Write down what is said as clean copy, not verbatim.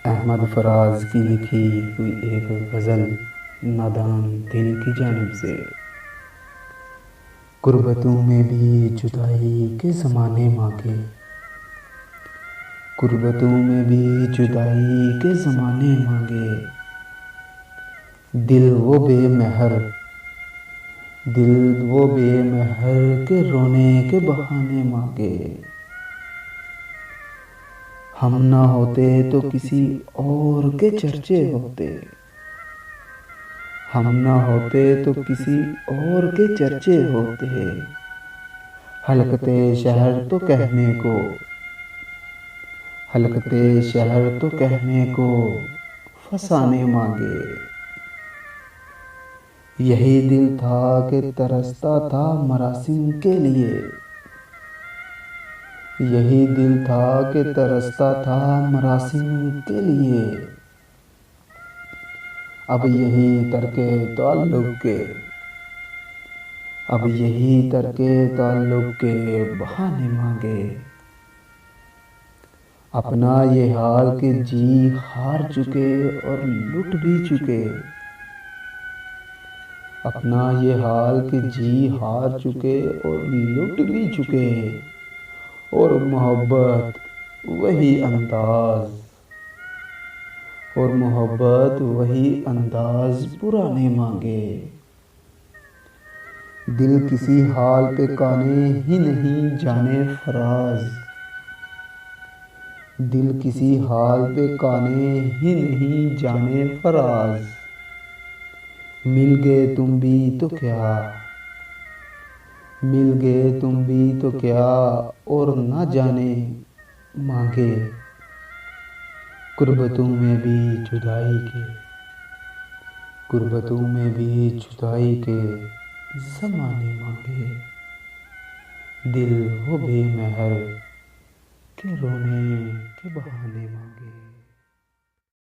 अहमद फराज की लिखी हुई एक गज़ल नादान दिल की जानिब से। गुर्बतों में भी जुदाई के ज़माने मांगे, गुर्बतों में भी जुदाई के ज़माने मांगे। दिल वो बेमहर, दिल वो बेमहर के रोने के बहाने मांगे। हम ना होते तो किसी और के चर्चे होते, हम ना होते तो किसी और के चर्चे होते। हलकते शहर तो कहने को, हलकते शहर तो कहने को फसाने मांगे। यही दिल था कि तरसता था मरासिम के लिए, यही दिल था कि तरसता था मरासिम के लिए। अब यही तरके ताल्लुक़ के, अब यही तरके ताल्लुक़ के बहाने मांगे। अपना ये हाल के जी हार चुके और लुट भी चुके, अपना ये हाल के जी हार चुके और लुट भी चुके। और मोहब्बत वही अंदाज, और मोहब्बत वही अंदाज पुराने मांगे। दिल किसी हाल पे काने ही नहीं जाने फराज, दिल किसी हाल पे काने ही नहीं जाने फराज। मिल गए तुम भी तो क्या, मिल गए तुम भी तो क्या और ना जाने मांगे। गुर्बतों में भी जुदाई के, गुर्बतों में भी जुदाई के ज़माने मांगे। दिल वो बेमहर के रोने के बहाने मांगे।